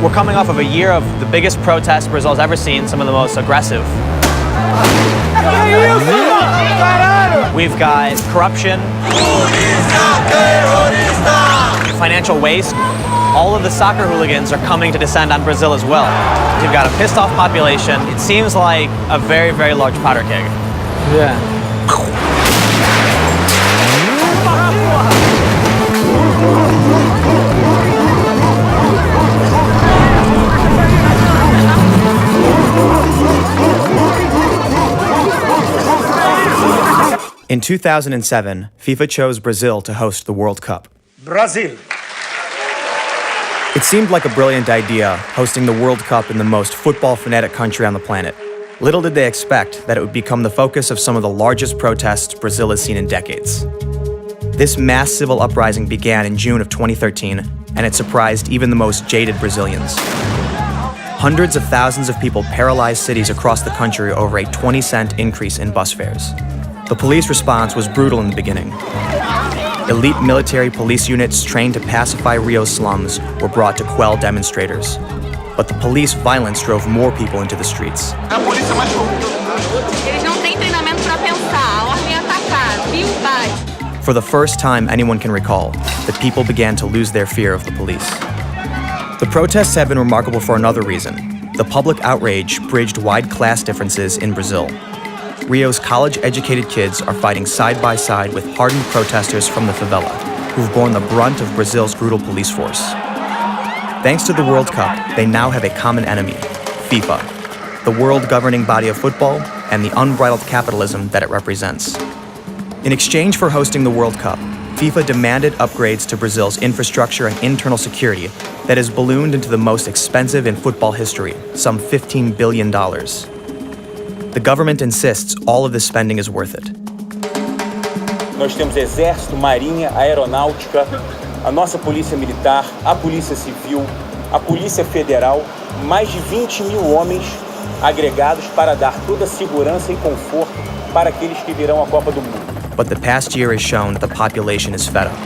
We're coming off of a year of the biggest protests Brazil's ever seen, some of the most aggressive. We've got corruption, financial waste. All of the soccer hooligans are coming to descend on Brazil as well. We've got a pissed off population. It seems like a very, very large powder keg. Yeah. In 2007, FIFA chose Brazil to host the World Cup. Brazil. It seemed like a brilliant idea, hosting the World Cup in the most football-fanatic country on the planet. Little did they expect that it would become the focus of some of the largest protests Brazil has seen in decades. This mass civil uprising began in June of 2013, and it surprised even the most jaded Brazilians. Hundreds of thousands of people paralyzed cities across the country over a 20-cent increase in bus fares. The police response was brutal in the beginning. Elite military police units trained to pacify Rio's slums were brought to quell demonstrators. But the police violence drove more people into the streets. For the first time anyone can recall, the people began to lose their fear of the police. The protests have been remarkable for another reason. The public outrage bridged wide class differences in Brazil. Rio's college-educated kids are fighting side by side with hardened protesters from the favela, who've borne the brunt of Brazil's brutal police force. Thanks to the World Cup, they now have a common enemy, FIFA, the world governing body of football and the unbridled capitalism that it represents. In exchange for hosting the World Cup, FIFA demanded upgrades to Brazil's infrastructure and internal security that has ballooned into the most expensive in football history, some $15 billion. The government insists all of this spending is worth it. Nós temos exército, marinha, aeronáutica, a nossa polícia militar, a polícia civil, a polícia federal, mais de 20 mil homens agregados para dar toda a segurança e conforto para aqueles que virão à Copa do Mundo. But the past year has shown that the population is fed up.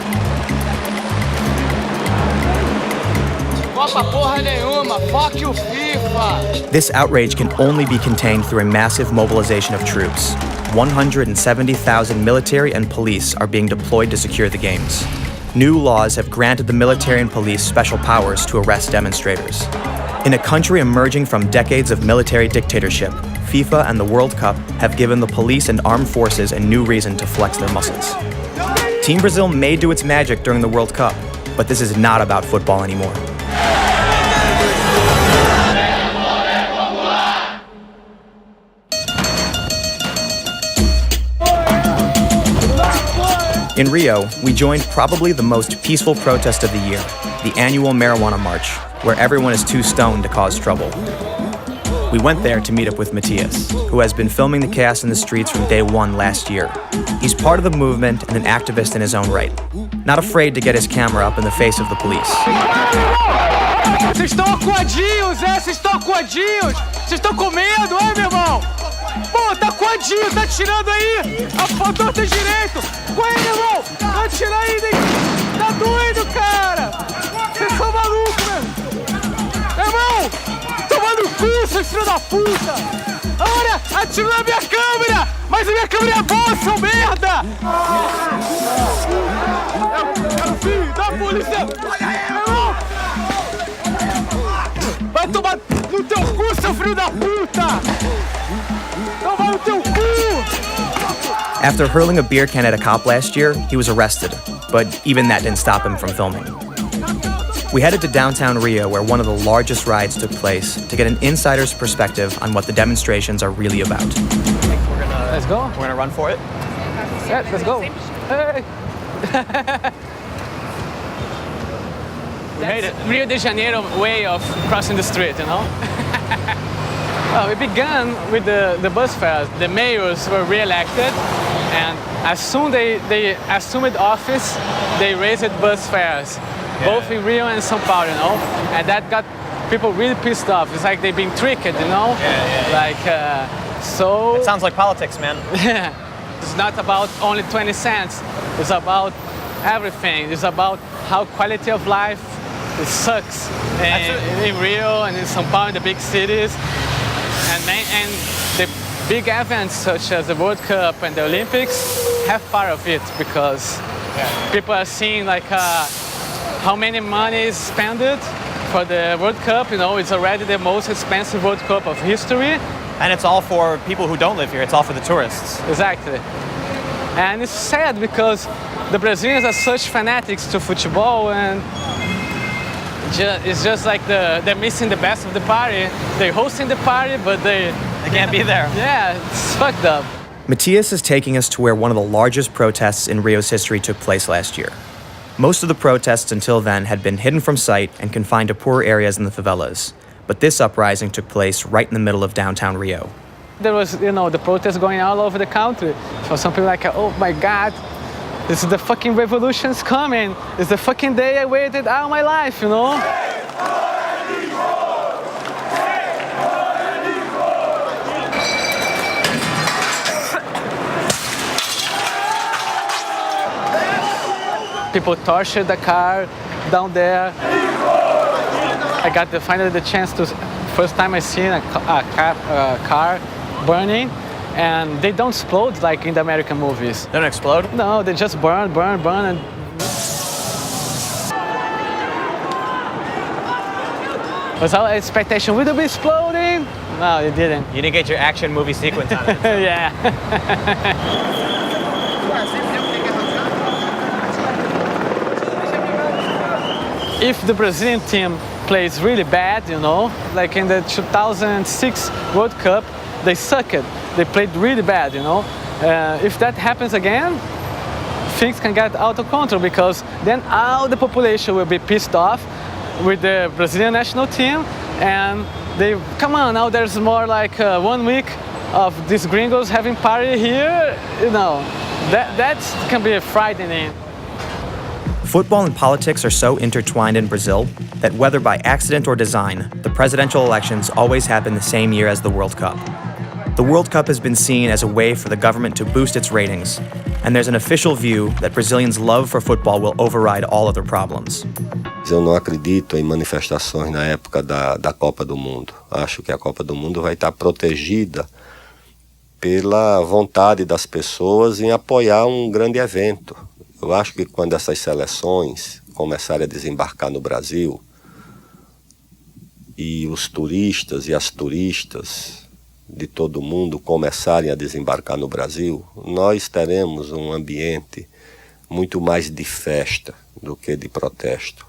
Copa porra nenhuma, fuck you FIFA! This outrage can only be contained through a massive mobilization of troops. 170,000 military and police are being deployed to secure the games. New laws have granted the military and police special powers to arrest demonstrators. In a country emerging from decades of military dictatorship, FIFA and the World Cup have given the police and armed forces a new reason to flex their muscles. Team Brazil may do its magic during the World Cup, but this is not about football anymore. In Rio, we joined probably the most peaceful protest of the year, the annual marijuana march, where everyone is too stoned to cause trouble. We went there to meet up with Matias, who has been filming the chaos in the streets from day one last year. He's part of the movement and an activist in his own right, not afraid to get his camera up in the face of the police. Vocês estão acuadinhos, Vocês estão acuadinhos! Vocês estão com medo, meu irmão? Pô, tá acuadinho, tá tirando aí! Apontou teu direito! Corre, meu irmão! Tá tirando aí, tá doido, cara! Vocês são malucos, meu irmão! Toma no cu, seus filhos da puta! Olha, atirou na minha câmera! Mas a minha câmera é boa, seu merda! É o filho da polícia! Meu irmão! Vai tomar no teu cu, seu filho da puta! Toma no teu cu! After hurling a beer can at a cop last year, he was arrested, but even that didn't stop him from filming. We headed to downtown Rio, where one of the largest riots took place, to get an insider's perspective on what the demonstrations are really about. Let's go. We're gonna run for it? Yeah, let's go. Hey. We made it. Rio de Janeiro way of crossing the street, you know? Well, we began with the bus fares. The mayors were re-elected, and as soon they assumed office, they raised bus fares, both in Rio and São Paulo, you know? And that got people really pissed off. It's like they've been tricked, you know? Like, so... It sounds like politics, man. It's not about only 20 cents. It's about everything. It's about how quality of life It sucks in Rio and in São Paulo, in the big cities. And the big events such as the World Cup and the Olympics have part of it because people are seeing like how many money is spent for the World Cup. You know, it's already the most expensive World Cup of history. And it's all for people who don't live here. It's all for the tourists. Exactly. And it's sad because the Brazilians are such fanatics to football, and it's just like they're missing the best of the party. They're hosting the party, but they can't be there. Yeah, it's fucked up. Matias is taking us to where one of the largest protests in Rio's history took place last year. Most of the protests until then had been hidden from sight and confined to poor areas in the favelas. But this uprising took place right in the middle of downtown Rio. There was, the protests going all over the country. So some people like, oh my God, this is the fucking revolution's coming. It's the fucking day I waited all my life, People tortured the car down there. I got finally the chance to, first time I seen a car burning, and they don't explode like in the American movies. They don't explode? No, they just burn, and was our expectation, will it be exploding? No, it didn't. You didn't get your action movie sequence on it. Yeah. If the Brazilian team plays really bad, like in the 2006 World Cup, they sucked. They played really bad, If that happens again, things can get out of control because then all the population will be pissed off with the Brazilian national team, and come on, now there's more like 1 week of these gringos having party here, that can be frightening. Football and politics are so intertwined in Brazil that whether by accident or design, the presidential elections always happen the same year as the World Cup. The World Cup has been seen as a way for the government to boost its ratings, and there's an official view that Brazilians' love for football will override all other problems. Eu não acredito em manifestações na época da Copa do Mundo. Acho que a Copa do Mundo vai estar protegida pela vontade das pessoas em apoiar um grande evento. Eu acho que quando essas seleções começarem a desembarcar no Brasil e os turistas e as turistas de todo mundo começarem a desembarcar no Brasil, nós teremos um ambiente muito mais de festa do que de protesto.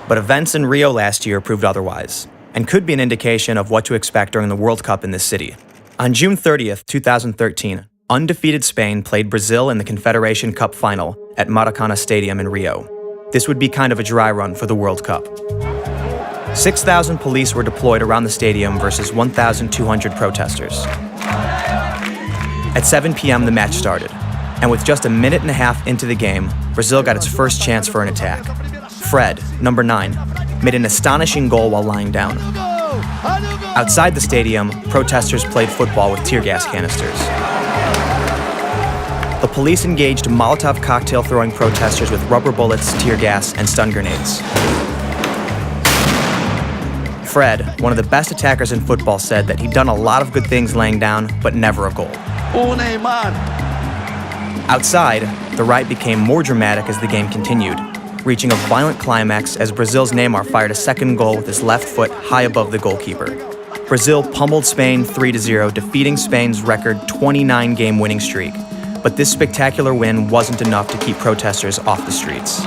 But events in Rio last year proved otherwise, and could be an indication of what to expect during the World Cup in this city. On June 30th, 2013, undefeated Spain played Brazil in the Confederation Cup final at Maracana Stadium in Rio. This would be kind of a dry run for the World Cup. 6,000 police were deployed around the stadium versus 1,200 protesters. At 7 p.m. the match started, and with just a minute and a half into the game, Brazil got its first chance for an attack. Fred, number 9, made an astonishing goal while lying down. Outside the stadium, protesters played football with tear gas canisters. The police engaged Molotov cocktail-throwing protesters with rubber bullets, tear gas, and stun grenades. Fred, one of the best attackers in football, said that he'd done a lot of good things laying down, but never a goal. Outside, the riot became more dramatic as the game continued, reaching a violent climax as Brazil's Neymar fired a second goal with his left foot high above the goalkeeper. Brazil pummeled Spain 3-0, defeating Spain's record 29-game winning streak. But this spectacular win wasn't enough to keep protesters off the streets.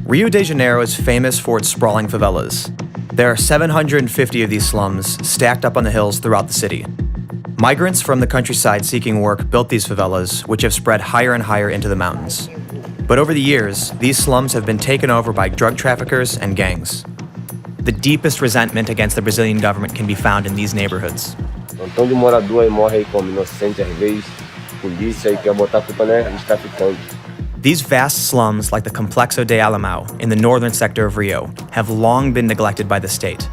Rio de Janeiro is famous for its sprawling favelas. There are 750 of these slums stacked up on the hills throughout the city. Migrants from the countryside seeking work built these favelas, which have spread higher and higher into the mountains. But over the years, these slums have been taken over by drug traffickers and gangs. The deepest resentment against the Brazilian government can be found in these neighborhoods. Então de morador aí morre aí como inocente às vezes, polícia aí quer botar a culpa nos traficantes. These vast slums, like the Complexo de Alemão in the northern sector of Rio, have long been neglected by the state.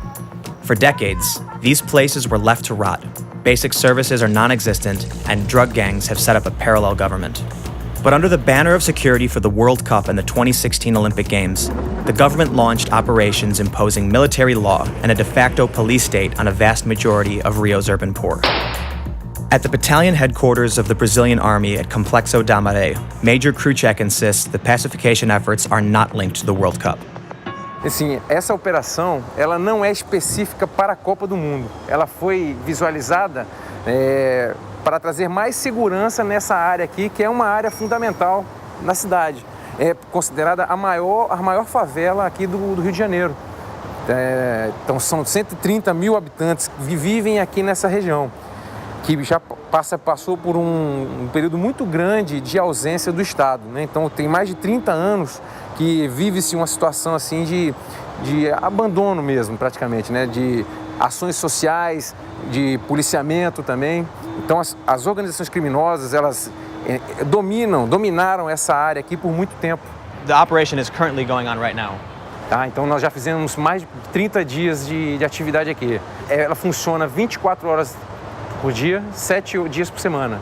For decades, these places were left to rot. Basic services are non-existent, and drug gangs have set up a parallel government. But under the banner of security for the World Cup and the 2016 Olympic Games, the government launched operations imposing military law and a de facto police state on a vast majority of Rio's urban poor. At the battalion headquarters of the Brazilian Army at Complexo da Maré, Major Kruchek insists the pacification efforts are not linked to the World Cup. Assim, essa operação, ela não é específica para a Copa do Mundo. Ela foi visualizada para trazer mais segurança nessa área aqui, que é uma área fundamental na cidade. É considerada a maior favela aqui do Rio de Janeiro. Então são 130 mil habitantes que vivem aqui nessa região, que já passou por um período muito grande de ausência do Estado, né? Então tem mais de 30 anos que vive-se uma situação assim de abandono mesmo, praticamente, né? De ações sociais, de policiamento também. Então as organizações criminosas, elas dominaram essa área aqui por muito tempo. The operation is currently going on right now. Então nós já fizemos mais de 30 dias de atividade aqui. Ela funciona 24 horas por dia, 7 dias por semana,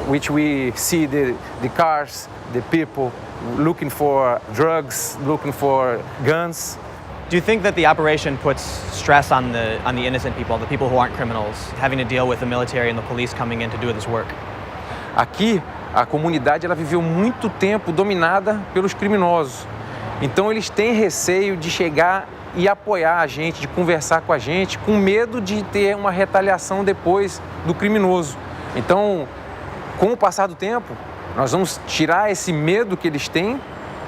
which we see the cars, the people looking for drugs, looking for guns. Do you think that the operation puts stress on the innocent people who aren't criminals, having to deal with the military and the police coming in to do this work? Aqui, a comunidade ela viveu muito tempo dominada pelos criminosos. Então eles têm receio de chegar e apoiar a gente, de conversar com a gente, com medo de ter uma retaliação depois do criminoso. Então, com o passar do tempo, nós vamos tirar esse medo que eles têm,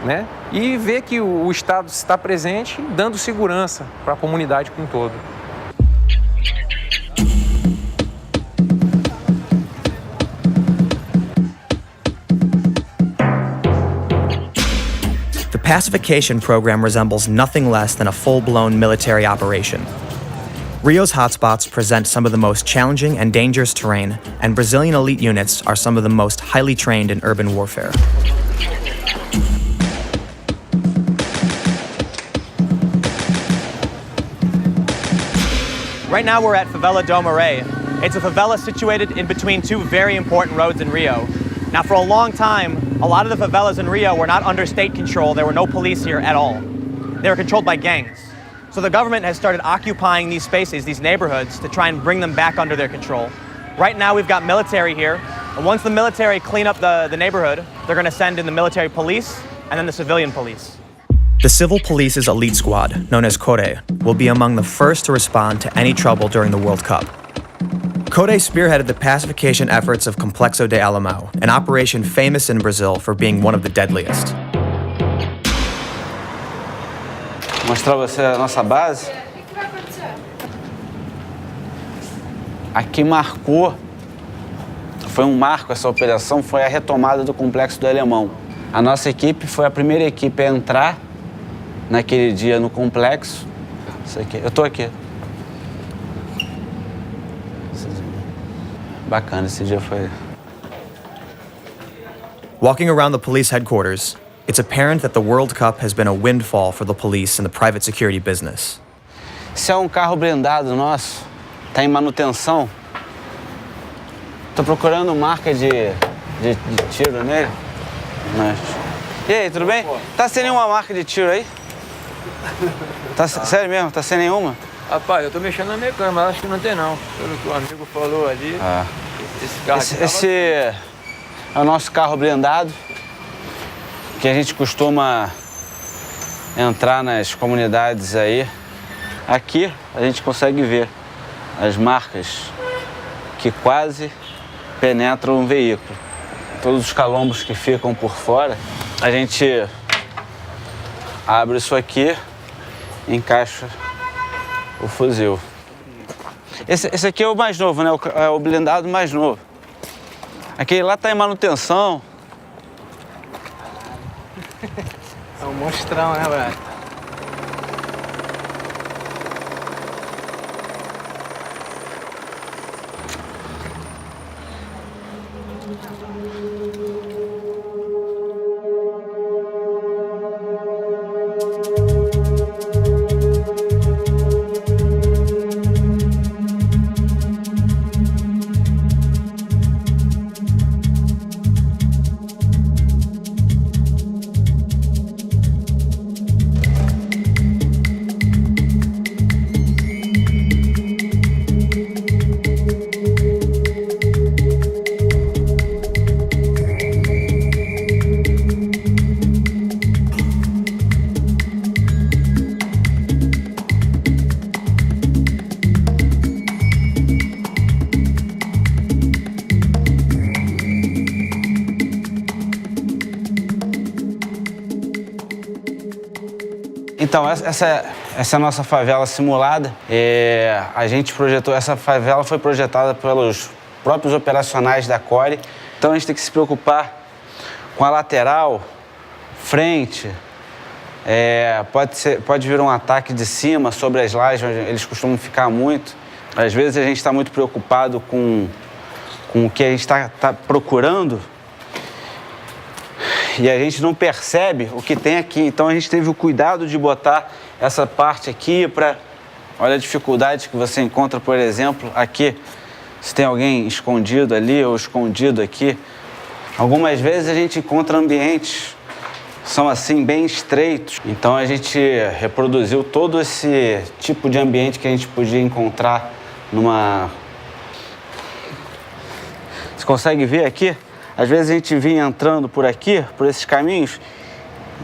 né? E ver que o Estado está presente, dando segurança para a comunidade como um todo. The pacification program resembles nothing less than a full-blown military operation. Rio's hotspots present some of the most challenging and dangerous terrain, and Brazilian elite units are some of the most highly trained in urban warfare. Right now we're at Favela do Maré. It's a favela situated in between two very important roads in Rio. Now, for a long time, a lot of the favelas in Rio were not under state control. There were no police here at all. They were controlled by gangs. So the government has started occupying these spaces, these neighborhoods, to try and bring them back under their control. Right now, we've got military here. And once the military clean up the neighborhood, they're going to send in the military police and then the civilian police. The civil police's elite squad, known as Core, will be among the first to respond to any trouble during the World Cup. Core spearheaded the pacification efforts of Complexo de Alemão, an operation famous in Brazil for being one of the deadliest. Vou mostrar você a nossa base. Aqui marcou, foi um marco essa operação, foi a retomada do Complexo do Alemão. A nossa equipe foi a primeira equipe a entrar naquele dia no complexo. Isso aqui, eu tô aqui. Bacana, esse dia foi. Walking around the police headquarters, it's apparent that the World Cup has been a windfall for the police and the private security business. Esse é um carro blindado nosso, tá em manutenção. Tô procurando marca de tiro nele. Mas... E aí, tudo bem? Tá sem nenhuma marca de tiro aí? Tá, sério mesmo? Tá sem nenhuma? Rapaz, eu tô mexendo na minha câmera, mas acho que não tem não. Pelo que o amigo falou ali. Ah. Esse carro Esse é o nosso carro blindado, que a gente costuma entrar nas comunidades aí. Aqui a gente consegue ver as marcas que quase penetram o veículo. Todos os calombos que ficam por fora, a gente abre isso aqui e encaixa o fuzil. Esse aqui é o mais novo, né? É o blindado mais novo. Aquele lá tá em manutenção. É um monstrão, né, velho? Então, essa é a nossa favela simulada. A gente projetou, essa favela foi projetada pelos próprios operacionais da Core. Então, a gente tem que se preocupar com a lateral, frente. Pode vir um ataque de cima sobre as lajes, onde eles costumam ficar muito. Às vezes, a gente está muito preocupado com o que a gente está procurando e a gente não percebe o que tem aqui. Então, a gente teve o cuidado de botar essa parte aqui para... Olha a dificuldade que você encontra, por exemplo, aqui. Se tem alguém escondido ali ou escondido aqui. Algumas vezes a gente encontra ambientes, são assim, bem estreitos. Então, a gente reproduziu todo esse tipo de ambiente que a gente podia encontrar numa... Você consegue ver aqui? Às vezes a gente vinha entrando por aqui, por esses caminhos,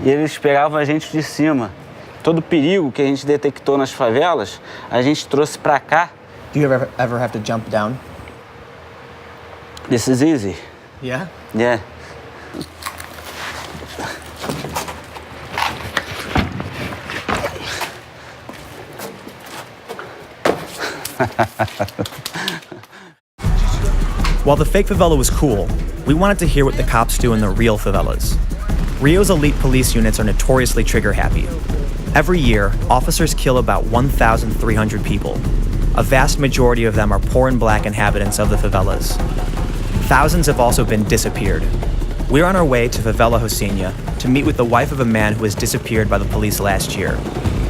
e eles pegavam a gente de cima. Todo o perigo que a gente detectou nas favelas, a gente trouxe para cá. Do you ever have to jump down? This is easy. Yeah? Yeah. While the fake favela was cool, we wanted to hear what the cops do in the real favelas. Rio's elite police units are notoriously trigger-happy. Every year, officers kill about 1,300 people. A vast majority of them are poor and black inhabitants of the favelas. Thousands have also been disappeared. We're on our way to Favela Rocinha to meet with the wife of a man who was disappeared by the police last year.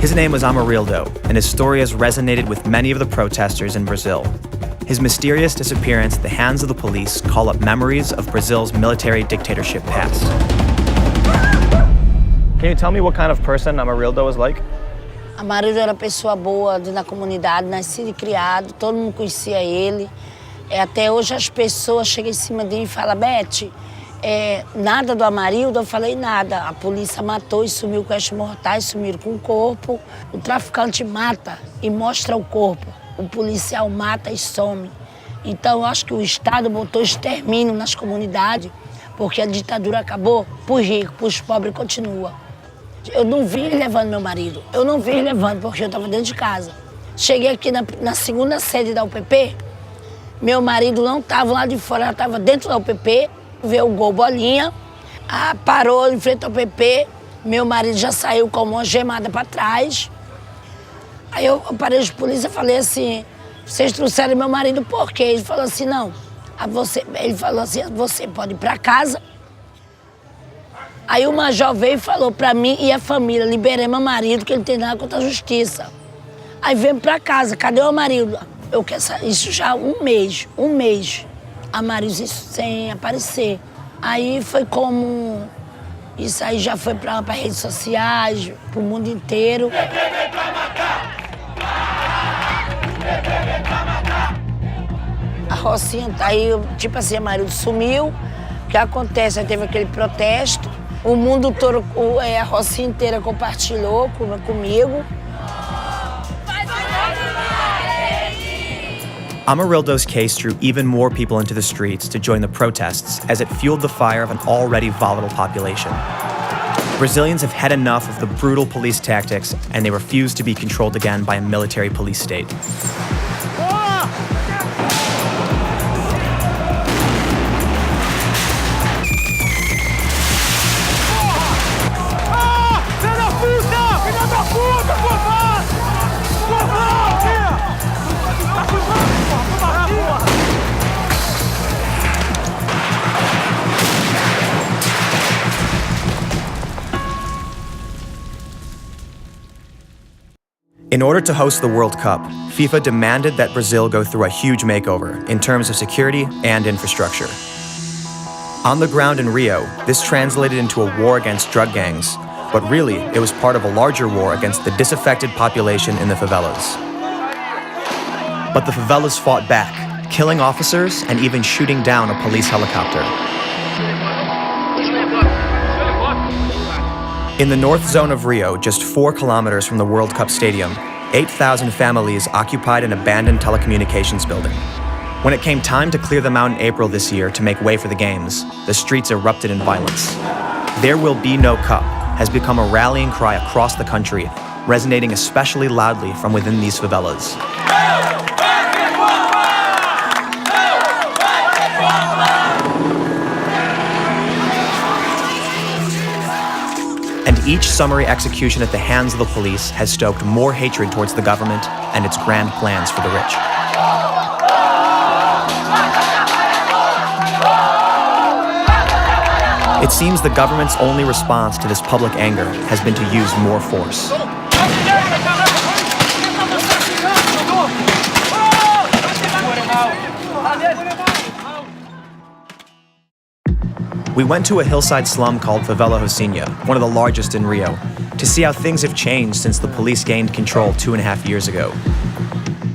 His name was Amarildo, and his story has resonated with many of the protesters in Brazil. His mysterious disappearance at the hands of the police call up memories of Brazil's military dictatorship past. Can you tell me what kind of person Amarildo was like? Amarildo era pessoa boa na comunidade, nascido e criado, todo mundo conhecia ele. Até hoje as pessoas chegam em cima de mim e falam, Beth, nada do Amarildo, eu falei nada. A polícia matou e sumiu com restos mortais, sumiram com o corpo. O traficante mata e mostra o corpo. O policial mata e some. Então, eu acho que o Estado botou extermínio nas comunidades, porque a ditadura acabou, para os ricos, para os pobres continua. Eu não vi ele levando meu marido. Eu não vi ele levando, porque eu estava dentro de casa. Cheguei aqui na segunda sede da UPP, meu marido não estava lá de fora, ela estava dentro da UPP, veio o gol bolinha, parou em frente ao UPP, meu marido já saiu com uma gemada para trás. Aí eu parei de polícia e falei assim, vocês trouxeram meu marido por quê? Ele falou assim, não, ele falou assim, você pode ir para casa. Aí o major veio e falou para mim e a família, liberei meu marido, que ele tem nada contra a justiça. Aí veio para casa, cadê o marido? Eu quero isso já um mês, a marido sem aparecer. Aí foi como, isso aí já foi para redes sociais, para o mundo inteiro. A Rocinha tá aí, tipo assim, a marido sumiu. O que acontece? Aí teve aquele protesto. O mundo todo, a Rocinha inteira compartilhou comigo. Amarildo's case drew even more people into the streets to join the protests as it fueled the fire of an already volatile population. Brazilians have had enough of the brutal police tactics, and they refuse to be controlled again by a military police state. In order to host the World Cup, FIFA demanded that Brazil go through a huge makeover in terms of security and infrastructure. On the ground in Rio, this translated into a war against drug gangs, but really, it was part of a larger war against the disaffected population in the favelas. But the favelas fought back, killing officers and even shooting down a police helicopter. In the north zone of Rio, just 4 kilometers from the World Cup Stadium, 8,000 families occupied an abandoned telecommunications building. When it came time to clear them out in April this year to make way for the games, the streets erupted in violence. There will be no cup has become a rallying cry across the country resonating especially loudly from within these favelas. And each summary execution at the hands of the police has stoked more hatred towards the government and its grand plans for the rich. It seems the government's only response to this public anger has been to use more force. We went to a hillside slum called Favela Rocinha, one of the largest in Rio, to see how things have changed since the police gained control 2.5 years ago.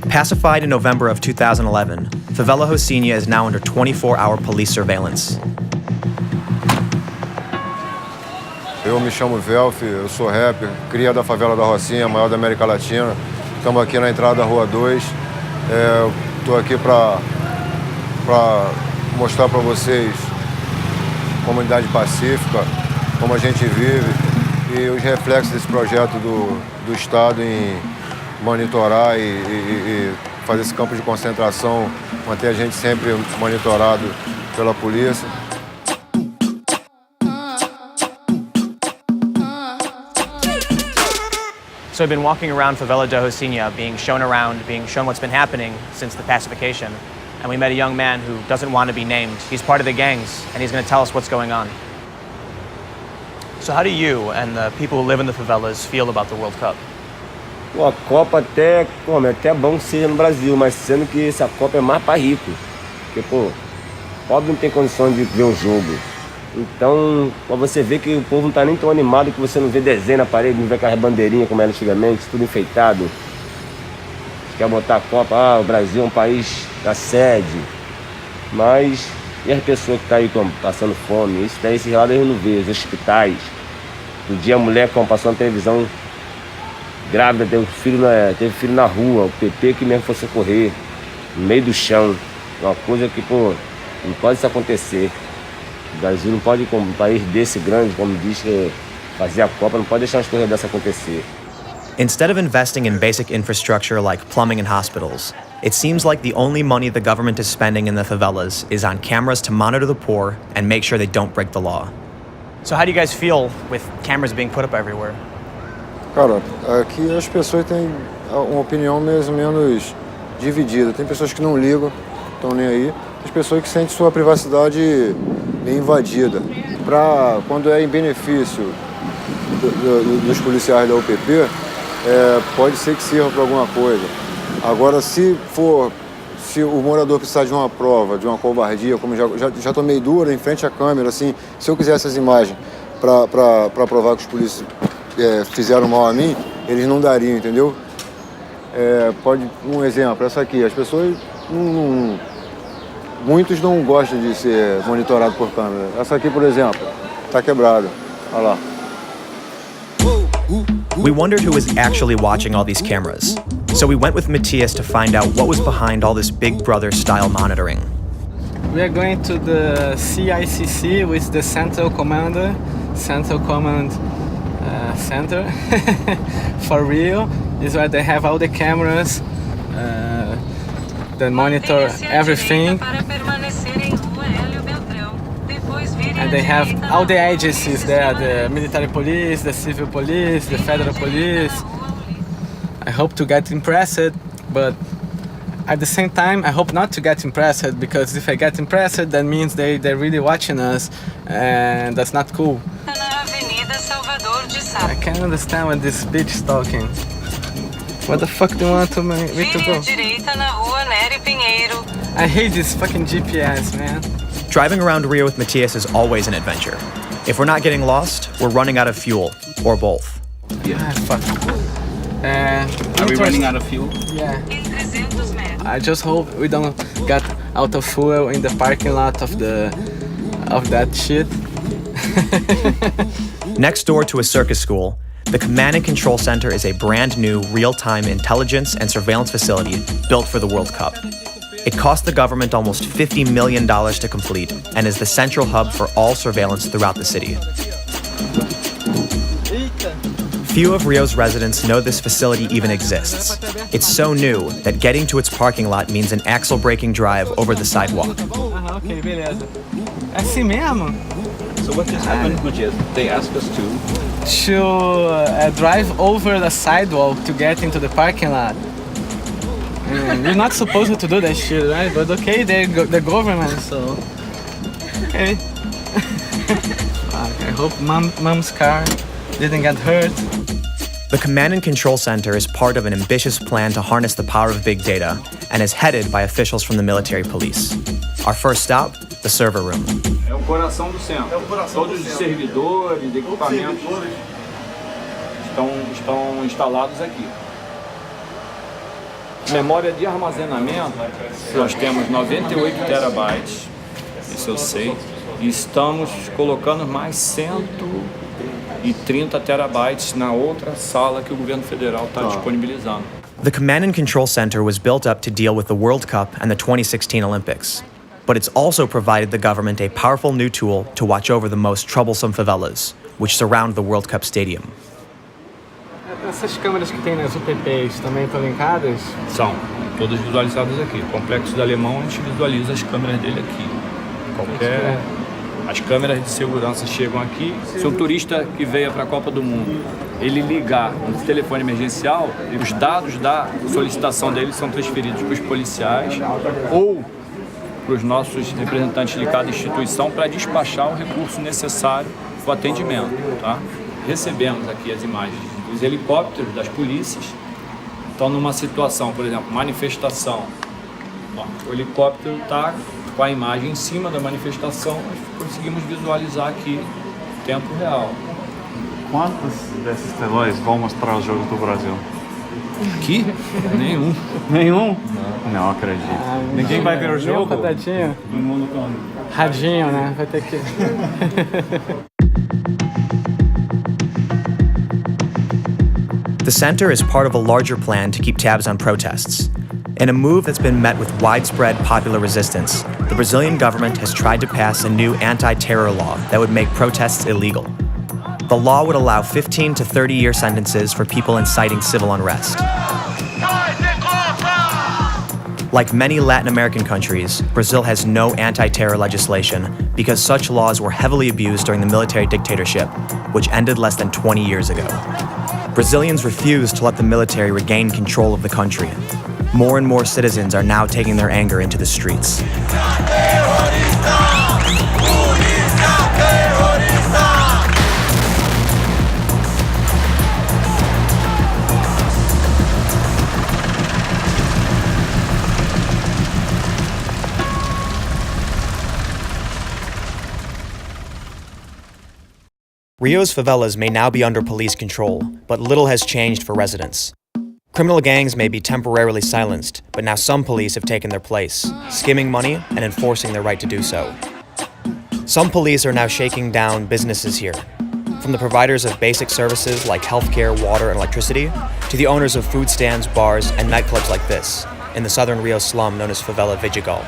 Pacified in November of 2011, Favela Rocinha is now under 24-hour police surveillance. Eu me chamo Weelf, eu sou rapper, cria da favela da Rocinha, maior da América Latina. Estamos aqui na entrada da Rua 2. Estou aqui para mostrar para vocês comunidade pacífica, como a gente vive e os reflexos desse projeto do Estado em monitorar e fazer esse campo de concentração, manter a gente sempre monitorado pela polícia. So I've been walking around Favela da Rocinha, being shown what's been happening since the pacification. And we met a young man who doesn't want to be named. He's part of the gangs, and he's going to tell us what's going on. So how do you and the people who live in the favelas feel about the World Cup? Pô, a Copa até bom que seja no Brasil, mas sendo que essa Copa é mais para rico. Porque, pô, pobre não tem condições de ver um jogo. Então, pra você ver que o povo não tá nem tão animado, que você não vê desenho na parede, não vê aquelas bandeirinhas como era antigamente, tudo enfeitado. Quer botar a Copa, o Brasil é um país da sede. Mas, e as pessoas que estão aí passando fome? Isso daí, esse relato eu não vejo, os hospitais. Um dia a mulher, como passou na televisão, grávida, teve filho na rua, o PP que mesmo foi socorrer, no meio do chão. Uma coisa que, pô, não pode isso acontecer. O Brasil não pode, como um país desse grande, como diz que fazer a Copa, não pode deixar umas coisas dessas acontecer. Instead of investing in basic infrastructure like plumbing and hospitals, it seems like the only money the government is spending in the favelas is on cameras to monitor the poor and make sure they don't break the law. So how do you guys feel with cameras being put up everywhere? Cara, aqui as pessoas têm uma opinião mais ou menos dividida. Tem pessoas que não ligam, estão nem aí. Tem pessoas que sentem sua privacidade bem invadida. Quando é em benefício dos policiais da UPP, pode ser que sirva para alguma coisa. Agora, se o morador precisar de uma prova, de uma covardia, como já tomei dura em frente à câmera, assim, se eu quisesse essas imagens para provar que os polícias fizeram mal a mim, eles não dariam, entendeu? Um exemplo, essa aqui, as pessoas muitos não gostam de ser monitorado por câmera. Essa aqui, por exemplo, tá quebrada. Olha lá. We wondered who was actually watching all these cameras. So we went with Matthias to find out what was behind all this Big Brother style monitoring. We are going to the CICC with the Central Command Center for Rio. Is where they have all the cameras, they monitor everything. And they have all the agencies there, the military police, the civil police, the federal police. I hope to get impressed, but at the same time, I hope not to get impressed, because if I get impressed, that means they're really watching us, and that's not cool. I can't understand what this bitch is talking. What the fuck do you want me to go? I hate this fucking GPS, man. Driving around Rio with Matthias is always an adventure. If we're not getting lost, we're running out of fuel, or both. Yeah, fuck. Are we running out of fuel? Yeah. I just hope we don't get out of fuel in the parking lot of that shit. Next door to a circus school, the Command and Control Center is a brand new real-time intelligence and surveillance facility built for the World Cup. It cost the government almost $50 million to complete and is the central hub for all surveillance throughout the city. Few of Rio's residents know this facility even exists. It's so new that getting to its parking lot means an axle-braking drive over the sidewalk. Ok, beleza. É assim mesmo? So what just happened, Gutierrez? They asked us To drive over the sidewalk to get into the parking lot. You're not supposed to do that shit, right? But okay, they're the government, so... Okay. I hope mom's car didn't get hurt. The Command and Control Center is part of an ambitious plan to harness the power of big data and is headed by officials from the military police. Our first stop, the server room. É o coração do centro. Todos os servidores, equipamentos estão instalados aqui. Memória de armazenamento, nós temos 98 terabytes, isso eu sei, e estamos colocando mais 130 terabytes na outra sala que o governo federal está disponibilizando. The Command and Control Center was built up to deal with the World Cup and the 2016 Olympics, but it's also provided the government a powerful new tool to watch over the most troublesome favelas, which surround the World Cup stadium. Essas câmeras que tem nas UPPs também estão linkadas? São todas visualizadas aqui. O complexo do Alemão, a gente visualiza as câmeras dele aqui. As câmeras de segurança chegam aqui. Se um turista que veio para a Copa do Mundo, ele ligar um telefone emergencial, os dados da solicitação dele são transferidos para os policiais ou para os nossos representantes de cada instituição para despachar o recurso necessário para o atendimento. Tá? Recebemos aqui as imagens dos helicópteros das polícias. Estão numa situação, por exemplo, manifestação. Ó, o helicóptero está com a imagem em cima da manifestação, nós conseguimos visualizar aqui em tempo real. Quantos desses telões vão mostrar os jogos do Brasil? Aqui? Nenhum. Nenhum? Não acredito. Ninguém vai ver o jogo? Contatinho? Radinho, né? Vai ter que... The center is part of a larger plan to keep tabs on protests. In a move that's been met with widespread popular resistance, the Brazilian government has tried to pass a new anti-terror law that would make protests illegal. The law would allow 15 to 30-year sentences for people inciting civil unrest. Like many Latin American countries, Brazil has no anti-terror legislation because such laws were heavily abused during the military dictatorship, which ended less than 20 years ago. Brazilians refuse to let the military regain control of the country. More and more citizens are now taking their anger into the streets. Rio's favelas may now be under police control, but little has changed for residents. Criminal gangs may be temporarily silenced, but now some police have taken their place, skimming money and enforcing their right to do so. Some police are now shaking down businesses here, from the providers of basic services like healthcare, water, and electricity, to the owners of food stands, bars, and nightclubs like this, in the southern Rio slum known as Favela Vidigal.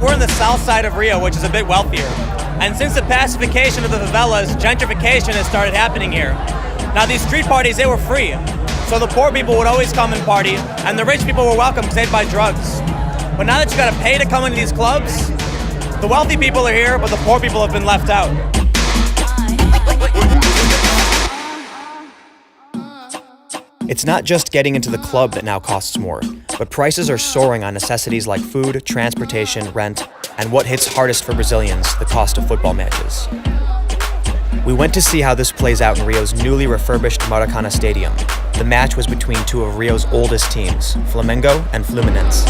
We're in the south side of Rio, which is a bit wealthier. And since the pacification of the favelas, gentrification has started happening here. Now these street parties, they were free. So the poor people would always come and party, and the rich people were welcome because they'd buy drugs. But now that you gotta pay to come into these clubs, the wealthy people are here, but the poor people have been left out. It's not just getting into the club that now costs more, but prices are soaring on necessities like food, transportation, rent, and what hits hardest for Brazilians, the cost of football matches. We went to see how this plays out in Rio's newly refurbished Maracana Stadium. The match was between two of Rio's oldest teams, Flamengo and Fluminense.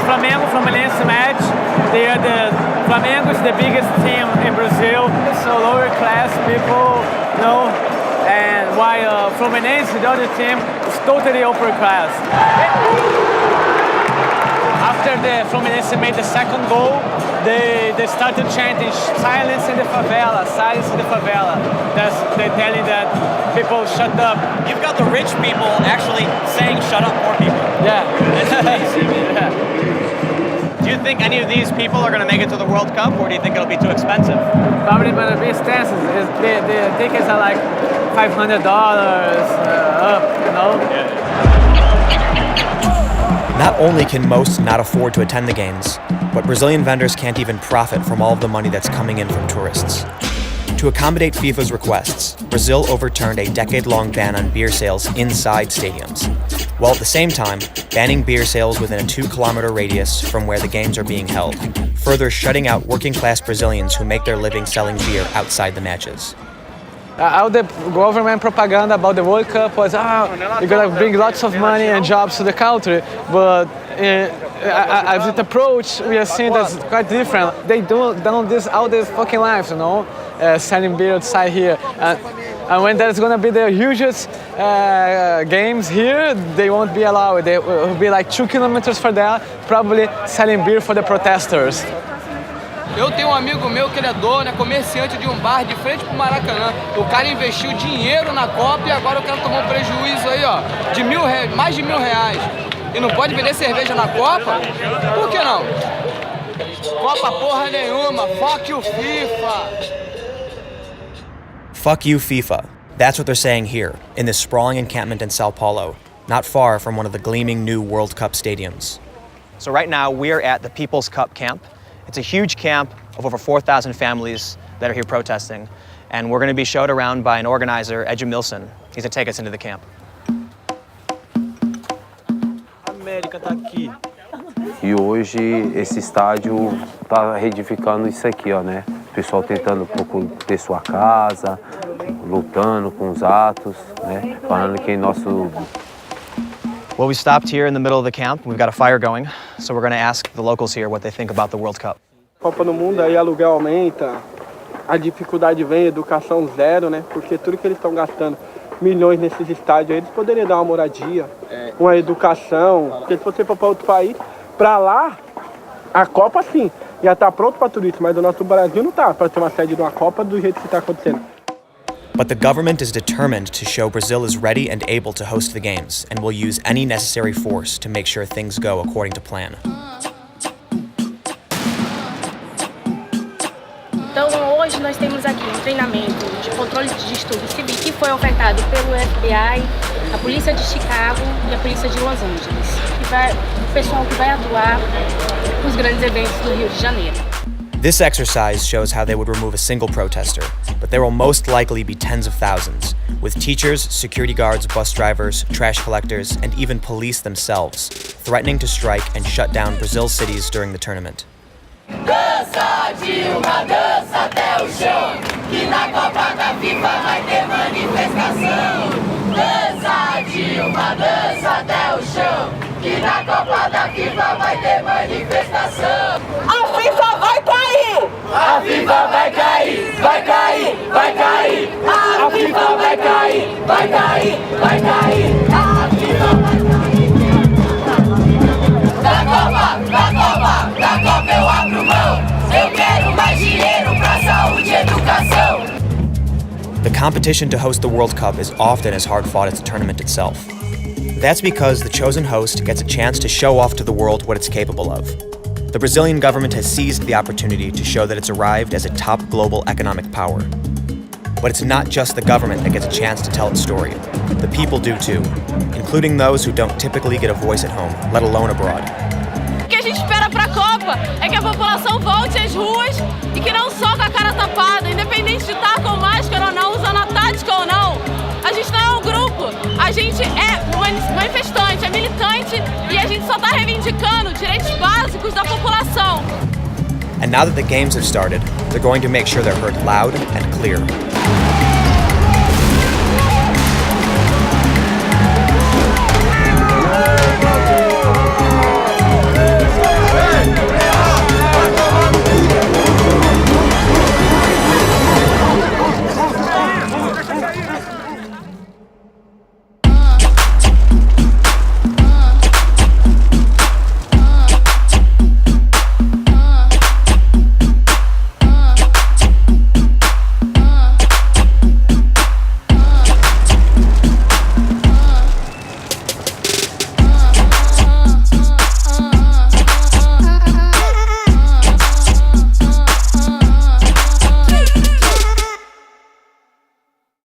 Flamengo-Fluminense match. The Flamengo is the while Fluminense, the other team, is totally upper class. After the Fluminense made the second goal, they started chanting silence in the favela, silence in the favela. They're telling that people shut up. You've got the rich people actually saying shut up poor people. Yeah. That's amazing. Yeah. Do you think any of these people are going to make it to the World Cup, or do you think it'll be too expensive? Probably going to be expensive. The tickets are like $500 up, you know? Yeah. Not only can most not afford to attend the games, but Brazilian vendors can't even profit from all of the money that's coming in from tourists. To accommodate FIFA's requests, Brazil overturned a decade-long ban on beer sales inside stadiums, while at the same time banning beer sales within a 2-kilometer radius from where the games are being held, further shutting out working-class Brazilians who make their living selling beer outside the matches. All the government propaganda about the World Cup was, you're going to bring lots of money and jobs to the country, but as it approach, we are seeing that's quite different. They do this all their fucking lives, you know, selling beer outside here. And when there's going to be the hugest games here, they won't be allowed. They will be like 2 kilometers for there, probably selling beer for the protesters. Eu tenho amigo meu que ele é dono, é comerciante de bar de frente pro Maracanã. O cara investiu dinheiro na Copa e agora o cara tomou um prejuízo aí, ó, de mais de R$1.000. E não pode vender cerveja na Copa? Por que não? Copa porra nenhuma, fuck you FIFA! Fuck you, FIFA. That's what they're saying here, in this sprawling encampment in Sao Paulo, not far from one of the gleaming new World Cup stadiums. So right now, we're at the People's Cup camp. It's a huge camp of over 4,000 families that are here protesting, and we're going to be showed around by an organizer, Edmilson. He's going to take us into the camp. América tá aqui. E hoje esse estádio está reedificando isso aqui, ó, né? O pessoal tentando ter sua casa, lutando com os atos, né? Falando que nosso... Well, we stopped here in the middle of the camp. We've got a fire going, so we're going to ask the locals here what they think about the World Cup. Copa do Mundo, aí aluguel aumenta, a dificuldade vem, educação zero, né? Porque tudo que eles estão gastando milhões nesses estádios, eles poderiam dar uma moradia, uma educação. Porque se você for para outro país, para lá, a Copa sim, já está pronto para turismo, mas o nosso Brasil não está para ter uma sede de uma Copa do jeito que está acontecendo. But the government is determined to show Brazil is ready and able to host the games and will use any necessary force to make sure things go according to plan. Então hoje nós temos aqui um treinamento de controle de distúrbios civis que foi ofertado pelo FBI, a Polícia de Chicago e a Polícia de Los Angeles. O pessoal que vai atuar nos grandes eventos do Rio de Janeiro. This exercise shows how they would remove a single protester, but there will most likely be tens of thousands, with teachers, security guards, bus drivers, trash collectors, and even police themselves, threatening to strike and shut down Brazil's cities during the tournament. Dança, Dilma, dança até o chão, que na Copa da FIFA vai ter manifestação. Dança, Dilma, dança até o chão, que na Copa da FIFA vai ter manifestação. A FIFA vai cair! A FIFA vai cair, vai cair, vai cair. A FIFA vai cair, vai cair, vai cair. A FIFA vai cair. Da Copa, da Copa, da Copa eu abro mão. Eu quero mais dinheiro pra saúde e educação. The competition to host the World Cup is often as hard-fought as the tournament itself. That's because the chosen host gets a chance to show off to the world what it's capable of. The Brazilian government has seized the opportunity to show that it's arrived as a top global economic power. But it's not just the government that gets a chance to tell its story. The people do too, including those who don't typically get a voice at home, let alone abroad. O que a gente espera para a Copa é que a população volte às ruas e que não só com a cara tapada, independente de estar com máscara ou não, usando a tática ou não. A gente não é um grupo, a gente é manifestante, é militante e a gente só está reivindicando direitos básicos da população. And now that the games have started, they're going to make sure they're heard loud and clear.